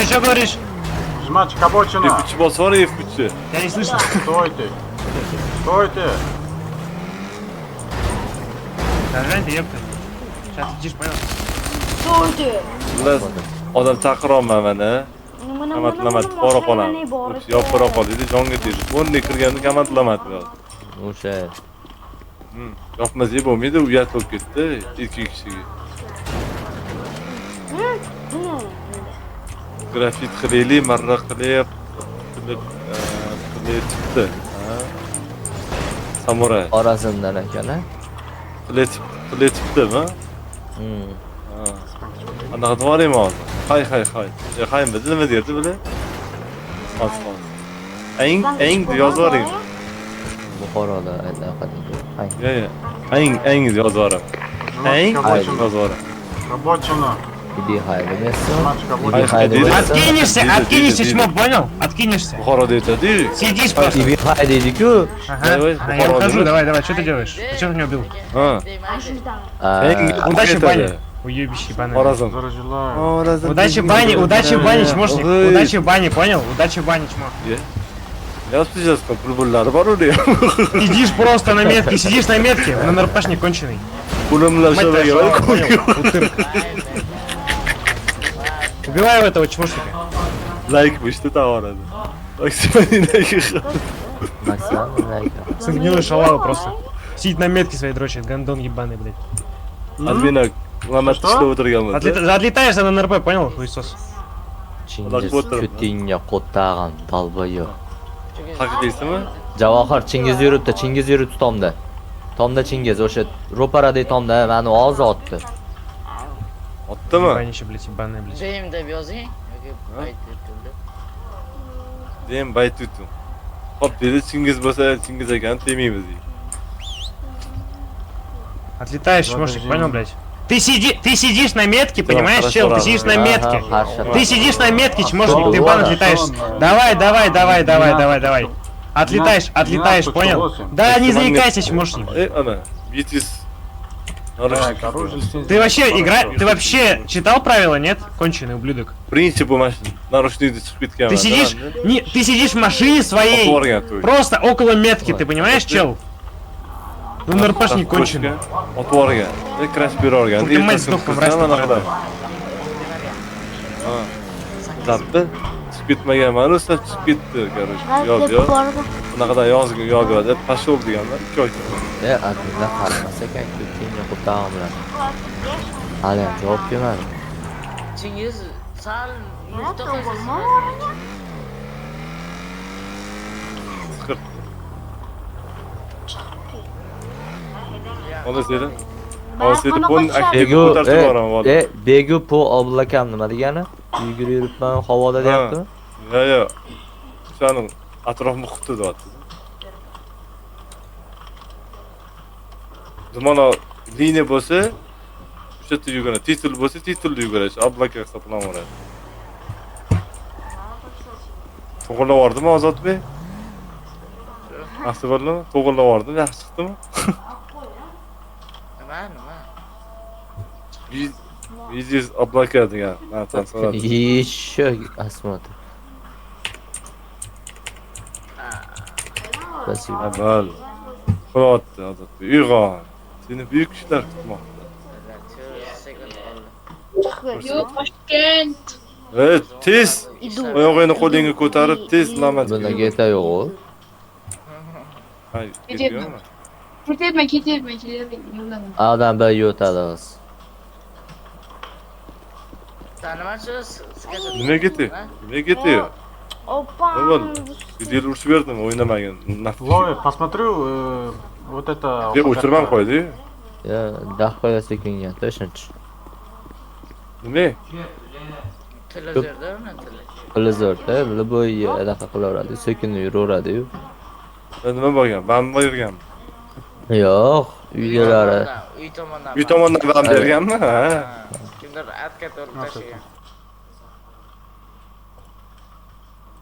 Что говоришь? Жмать кабочина. F3 басвар F3. Я не слышу. Стой ты. Стой ты. Нажань ты, ёпта. Сейчас идешь, понял? So'ydi. Xullas, odam chaqirolman mana. Kamatlamat, pora qolam. Yopira qol dedi, jonga dedi. O'rniga kirganda kamatlamat yo'q. O'sha. Yopmasak bo'lmaydi, uyat bo'lib ketdi ikki kishiga. Grafit qilaylik, marra qilib chiqdi. Samuray. Xorazmdan ekan-a? Qilaytibdimi? Anaqa dvorim hozir. Hay. Hay nima derdi bile? Hozir. Eng yozib yuboring. Buxoroda aytaqadiki. Eng yozib yuboraman. Eng yozib yuboraman. Кабочина. Иди хайда место. Иди Откинешься, чмок, понял? Откинешься. Buxoroda aytadi. Сидишь просто. Иди хайда deydi-ku. Ага, я ухожу, давай, что ты делаешь? Зачем ты меня убил? Удачи в бане. Уебище, банан. Xorazm. Удачи в бане, чмошник. Удачи в бане, понял? Удачи в бане, чмок. Yozib сейчас pul-pullari bor edi. Сидишь просто на метке, сидишь на метке, на нарпашник конченый. Pulimlar shabaga Убиваю этого чмошника. Like işte tavaradi. Maksimaliy Максимум лайк. Сгнилый шалава просто. Сидит на метке своей дрочит, гандон ебаный, блядь. Adminak, Muhammad ishlab o'tirganmiz. Отлетаешься на НРП, понял, хуесос? Chingiz kutingga qo'ttag'in dalboyo. Haqiqiysizmi? Javohir Chingiz yuribdi tomda. Tomda Chingiz o'sha ro'parada tomda meni hozir otdi. Otdimi? Ебанище, блядь, ебаное, блядь. Deyim deb yozing yoki bayt deb turdi. Deyim bayt tutum. Hop dedi Chingiz bo'lsa Chingiz ekan demaymiz deydi. Отлетаешь, чмошник, понял, блядь? Ты сидишь на метке, понимаешь, хорошо, чел? Ты ладно. сидишь на метке. Хорошо. Ты сидишь на метке, чмошник, ты в Ладно, бан отлетаешь. Давай. Отлетаешь, 12, понял? 8. Да, не заикайся, чмошник. Ana, Vitis. Так, оружие здесь. Ты вообще читал правила, нет? Конченый ублюдок. Birinchi bu mashina narushnikda chiqib ketgan. Ты сидишь в машине своей. Просто около метки, ты понимаешь, чел? Ну, нарпашник конченый. Otib yuborgan. Crash berorgan. Ты мать сдохла в раз. Zappi chiqib ketmaganman, o'sa chiqib ketdi, короче. Yo'q. Bunaqada yozgan deb pashol deganlar 2 oy. Adminda qaramas ekan kutingga qo'ttag'in bilan. Hali ham javob bermadi. Chingiz sal nuqta qo'ysa Onda seni. Buni aktivga ko'tarib yuboraman. Begu po oblakam nima degani? Yuribman havoda deyaptimi? Yo'q. O'shani atrofni muhitda deyapti. Mana liniya bo'lsa, o'sha yerda yuguradi. Titul bo'lsa, titulda yuguradi. Oblaka hisoblanadi. To'g'rilab yordimi Ozodbek? Yaxshi bo'ldimi? To'g'rilab yordim, yaxshi chiqdimi? nima? Видишь, облака degan narsani so'radi. Еще осмотр. Спасибо. Avval qo'yapti Ozodbek. Uyg'on. Seni buyuk ishlar kutmoqda. 4 sekund qoldi. Yo'q, Toshkent. Tez. Oyog'ingni qo'lingga ko'tarib tez namat. Bunda geta yo'q. Hay, Ketyapman, yo'lladim. Adam bir yo'tadi hozir. Nima ketiyor? Опа. Video urishib berdim, o'ynamagan. Вове, посмотрю вот это. Deb o'chirmam qo'ydi. Ya, dahqoya sekinga, to'shinchi. Nima? Televizorda uni tili. Televizorda любой anaqa qilaveradi, sekin yuraveradi-yu. Nima bo'lgan? Ban berganmi? Yo'q, videolari. Uy tomondan. Uy tomondan ban berganmi? Ha. Kimdir atga torib tashlagan.